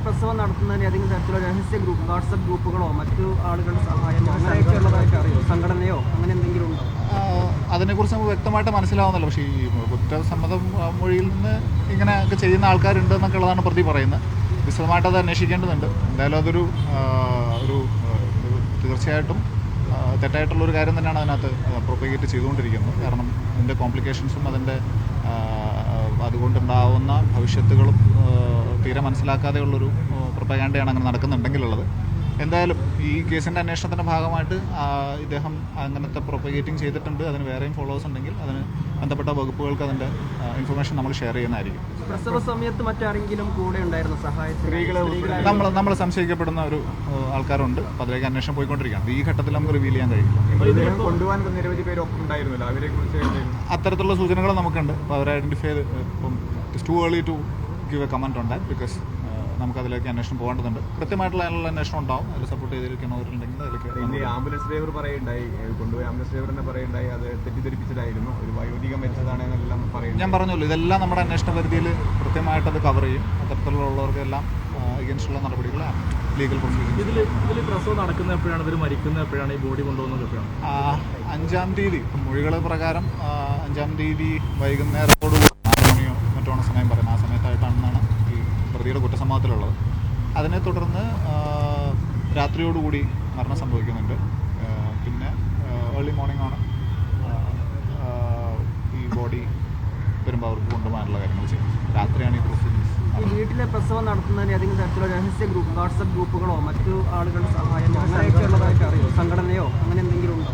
പ്രസവം നടത്തുന്നതിന് ഏതെങ്കിലും തരത്തിലുള്ള രഹസ്യ ഗ്രൂപ്പ് വാട്സപ്പ് ഗ്രൂപ്പുകളോ മറ്റു ആളുകളുടെ സഹായമോ അങ്ങനെയൊക്കെ ഉള്ളതായിട്ട് അറിയോ? സംഘടനയോ അങ്ങനെ എന്തെങ്കിലും ഉണ്ടോ? അതിനെക്കുറിച്ച് നമുക്ക് വ്യക്തമായിട്ട് മനസ്സിലാവുന്നല്ലോ. പക്ഷേ ഈ കുറ്റസമ്മതം മൊഴിയിൽ നിന്ന് ഇങ്ങനെയൊക്കെ ചെയ്യുന്ന ആൾക്കാരുണ്ട് എന്നൊക്കെ ഉള്ളതാണ് പ്രതി പറയുന്നത്. വിശദമായിട്ട് അത് അന്വേഷിക്കേണ്ടതുണ്ട്. എന്തായാലും അതൊരു തീർച്ചയായിട്ടും തെറ്റായിട്ടുള്ളൊരു കാര്യം തന്നെയാണ് അതിനകത്ത് പ്രൊപ്പഗേറ്റ് ചെയ്തുകൊണ്ടിരിക്കുന്നത്. കാരണം അതിൻ്റെ കോംപ്ലിക്കേഷൻസും അതിൻ്റെ അതുകൊണ്ടുണ്ടാവുന്ന ഭവിഷ്യത്തുകളും തീരെ മനസ്സിലാക്കാതെയുള്ളൊരു പ്രൊപ്പഗാൻഡയാണ് അങ്ങനെ നടക്കുന്നുണ്ടെങ്കിലുള്ളത്. എന്തായാലും ഈ കേസിൻ്റെ അന്വേഷണത്തിൻ്റെ ഭാഗമായിട്ട് ഇദ്ദേഹം അങ്ങനത്തെ പ്രൊപ്പഗേറ്റിംഗ് ചെയ്തിട്ടുണ്ട്, അതിന് വേറെയും ഫോളോവേഴ്സ് ഉണ്ടെങ്കിൽ അതിന് ബന്ധപ്പെട്ട വകുപ്പുകൾക്ക് അതിൻ്റെ ഇൻഫർമേഷൻ നമ്മൾ ഷെയർ ചെയ്യുന്നതായിരിക്കും. പ്രസവ സമയത്ത് മറ്റാരെങ്കിലും കൂടെ ഉണ്ടായിരുന്നു സഹായത്തിന്? നമ്മൾ സംശയിക്കപ്പെടുന്ന ഒരു ആൾക്കാരുണ്ട്. അപ്പോൾ അതിലേക്ക് അന്വേഷണം പോയിക്കൊണ്ടിരിക്കുകയാണ്. ഈ ഘട്ടത്തിൽ നമുക്ക് റിവീൽ ചെയ്യാൻ കഴിയില്ല. കൊണ്ടുപോകാൻ നിരവധി പേര് ഒപ്പം ഉണ്ടായിരുന്നല്ലോ, അവരെ കുറിച്ച് അത്തരത്തിലുള്ള സൂചനകൾ നമുക്കുണ്ട്. അപ്പോൾ അവരെ ഐഡൻറ്റിഫൈ ചെയ്ത് ഇപ്പം it's too early to give a comment on that because നമുക്കതിലേക്ക് അന്വേഷണം പോകേണ്ടതുണ്ട്. കൃത്യമായിട്ടുള്ള അതിനുള്ള അന്വേഷണം ഉണ്ടാവും. അതിൽ സപ്പോർട്ട് ചെയ്തിരിക്കുന്നവരുണ്ടെങ്കിൽ അതിലേക്ക് ആംബുലൻസ് ഡ്രൈവർ പറയുണ്ടായി, കൊണ്ടുപോയി ആംബുലൻസ് ഡ്രൈവറിനെ പറയുണ്ടായി അത് തെറ്റിദ്ധരിപ്പിച്ചതായിരുന്നു, ഒരു വയോധികം മരിച്ചതാണെന്നെല്ലാം പറയുന്നത്. ഞാൻ പറഞ്ഞല്ലോ, ഇതെല്ലാം നമ്മുടെ അന്വേഷണ പരിധിയിൽ കൃത്യമായിട്ടത് കവർ ചെയ്യും. അത്തരത്തിലുള്ളവർക്കെല്ലാം അഗേൻസ്റ്റുള്ള നടപടികൾ ലീഗൽ പ്രൊസീജിയർ. ഇതിൽ പ്രസവം നടക്കുന്ന എപ്പോഴാണ്, ഇവർ മരിക്കുന്ന എപ്പോഴാണ്, ഈ ബോഡി കൊണ്ടുപോകുന്നത് എപ്പോഴാണ്? 5-ാം തീയതി മൊഴികൾ പ്രകാരം 5-ാം തീയതി വൈകുന്നേരത്തോട് 4 മണിയോ മറ്റോ സമയം പറയുന്നത്. ആ സമയത്തായിട്ടാണെന്നാണ് ഈ പ്രതിയുടെ കുറ്റസമ്മതത്തിലുള്ളത്. അതിനെ തുടർന്ന് രാത്രിയോടുകൂടി മരണം സംഭവിക്കുന്നുണ്ട്. പിന്നെ ഏർലി മോർണിംഗ് ആണ് ഈ ബോഡി വരുമ്പോൾ അവർക്ക് കൊണ്ടുപോകാനുള്ള കാര്യങ്ങൾ ചെയ്യും. രാത്രിയാണ് ഈ പ്രൊസീജിയേഴ്സ്. ഈ വീട്ടിലെ പ്രസവം നടത്തുന്നതിന് ഏതെങ്കിലും തരത്തിലുള്ള രഹസ്യ ഗ്രൂപ്പ് വാട്സപ്പ് ഗ്രൂപ്പുകളോ മറ്റു ആളുകളുടെ സഹായമോ അങ്ങനെയൊക്കെ ഉള്ളതായിട്ട് അറിയോ? സംഘടനയോ അങ്ങനെ എന്തെങ്കിലും ഉണ്ടോ?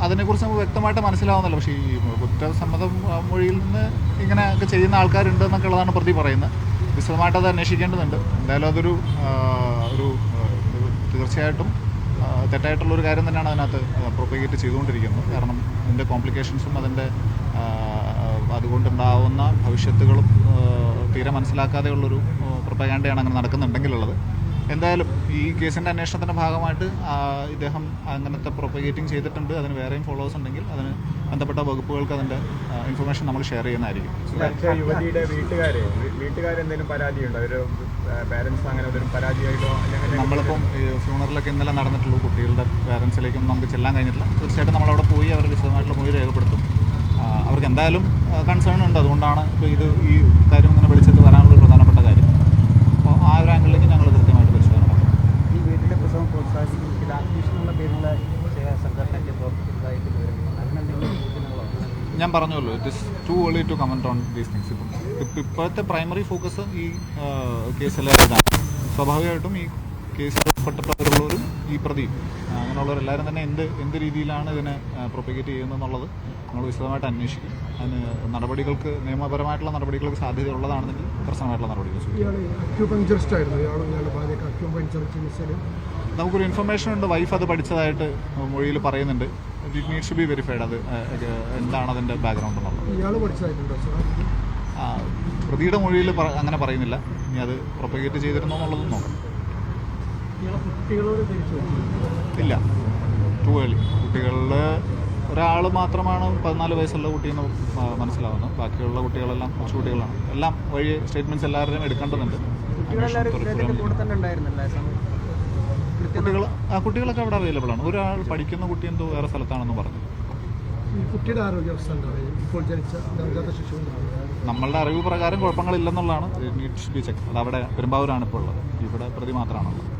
അതിനെക്കുറിച്ച് നമുക്ക് വ്യക്തമായിട്ട് മനസ്സിലാവുന്നല്ലോ. പക്ഷേ ഈ കുറ്റസമ്മതം മൊഴിയിൽ നിന്ന് ഇങ്ങനെയൊക്കെ ചെയ്യുന്ന ആൾക്കാരുണ്ട് എന്നൊക്കെ ഉള്ളതാണ് പ്രതി പറയുന്നത്. വിശദമായിട്ട് അത് അന്വേഷിക്കേണ്ടതുണ്ട്. എന്തായാലും അതൊരു തീർച്ചയായിട്ടും തെറ്റായിട്ടുള്ളൊരു കാര്യം തന്നെയാണ് അതിനകത്ത് പ്രൊപ്പഗേറ്റ് ചെയ്തുകൊണ്ടിരിക്കുന്നത്. കാരണം അതിൻ്റെ കോംപ്ലിക്കേഷൻസും അതിൻ്റെ അതുകൊണ്ടുണ്ടാവുന്ന ഭവിഷ്യത്തുകളും തീരെ മനസ്സിലാക്കാതെയുള്ളൊരു പ്രൊപ്പഗാൻഡയാണ് അങ്ങനെ നടക്കുന്നുണ്ടെങ്കിലുള്ളത്. എന്തായാലും ഈ കേസിൻ്റെ അന്വേഷണത്തിൻ്റെ ഭാഗമായിട്ട് ഇദ്ദേഹം അങ്ങനത്തെ പ്രൊപ്പഗേറ്റിംഗ് ചെയ്തിട്ടുണ്ട്, അതിന് വേറെയും ഫോളോവേഴ്സ് ഉണ്ടെങ്കിൽ അതിന് ബന്ധപ്പെട്ട വകുപ്പുകൾക്ക് അതിൻ്റെ ഇൻഫർമേഷൻ നമ്മൾ ഷെയർ ചെയ്യുന്നതായിരിക്കും. യുവതിയുടെ വീട്ടുകാരെന്തെങ്കിലും പരാതിയുണ്ടോ? അവർ പാരൻസ് അങ്ങനെ ഒരു പരാതിയായിട്ടോ? നമ്മളിപ്പം ഫ്യൂണറിലൊക്കെ ഇന്നലെ നടന്നിട്ടുള്ളൂ. കുട്ടികളുടെ പാരൻസിലേക്കൊന്നും നമുക്ക് ചെല്ലാൻ കഴിഞ്ഞിട്ടില്ല. തീർച്ചയായിട്ടും നമ്മളവിടെ പോയി അവർ വിശദമായിട്ടുള്ള മൊഴി രേഖപ്പെടുത്തും. അവർക്ക് എന്തായാലും കൺസേൺ ഉണ്ട്. അതുകൊണ്ടാണ് ഇപ്പോൾ ഈ കാര്യം ഇങ്ങനെ വിളിച്ചത് വരാനുള്ള പ്രധാനപ്പെട്ട കാര്യം. അപ്പോൾ ആ ഒരു ആംഗിളിലേക്ക് ഞങ്ങൾ കൃത്യമായിട്ട് പരിശോധന നടത്തും. ഈ വീട്ടിലെ പ്രസവം പ്രോത്സാഹിപ്പിക്കുന്ന ആക്ടിവിഷനുള്ള പേരിലുള്ള സംഘടനയ്ക്ക് പ്രവർത്തിക്കുന്നതായിട്ട് ഞാൻ പറഞ്ഞല്ലോ, it is too early to comment on these things. ഇപ്പോഴത്തെ പ്രൈമറി ഫോക്കസ് ഈ കേസിലെ ഇതാണ്. സ്വാഭാവികമായിട്ടും ഈ കേസിൽ ഉൾപ്പെട്ടിട്ടുള്ളവരും ഈ പ്രതിയും അങ്ങനെയുള്ളവരെല്ലാവരും തന്നെ എന്ത് രീതിയിലാണ് ഇതിനെ പ്രൊപ്പഗേറ്റ് ചെയ്യുന്നതെന്നുള്ളത് നമ്മൾ വിശദമായിട്ട് അന്വേഷിക്കും. അതിന് നടപടികൾക്ക് നിയമപരമായിട്ടുള്ള നടപടികൾക്ക് സാധ്യതയുള്ളതാണെന്നെങ്കിൽ കർശനമായിട്ടുള്ള നടപടികൾ നമുക്കൊരു ഇൻഫർമേഷൻ ഉണ്ട്. വൈഫ് അത് പഠിച്ചതായിട്ട് മൊഴിയിൽ പറയുന്നുണ്ട്. It needs to be verified. അത് എന്താണ് അതിൻ്റെ ബാക്ക്ഗ്രൗണ്ട് എന്നുള്ളത് പ്രതിയുടെ മൊഴിയിൽ അങ്ങനെ പറയുന്നില്ല. ഇനി അത് പ്രൊപ്പഗേറ്റ് ചെയ്തിരുന്നോ എന്നുള്ളതും നോക്കാം. ഇല്ല, ടു ഏർലി. കുട്ടികളിൽ ഒരാൾ മാത്രമാണ് 14 വയസ്സുള്ള കുട്ടിയെന്ന് മനസ്സിലാവുന്നത്. ബാക്കിയുള്ള കുട്ടികളെല്ലാം കുറച്ച് കുട്ടികളാണ്. എല്ലാം വഴി സ്റ്റേറ്റ്മെൻറ്റ്സ് എല്ലാവരുടെയും എടുക്കേണ്ടതുണ്ട്. കുട്ടികളൊക്കെ അവിടെ അവൈലബിൾ ആണ്. ഒരാൾ പഠിക്കുന്ന കുട്ടി എന്തോ വേറെ സ്ഥലത്താണെന്ന് പറഞ്ഞു. കുട്ടിയുടെ ആരോഗ്യാവസ്ഥ ഇപ്പോൾ ജനിച്ച നമ്മളുടെ അറിവ് പ്രകാരം കുഴപ്പങ്ങളില്ലെന്നുള്ളതാണ്. Needs B check. അത് അവിടെ പെരുമ്പാവൂരാണ് ഇപ്പോൾ ഉള്ളത്. ഇവിടെ പ്രതി മാത്രമാണുള്ളത്.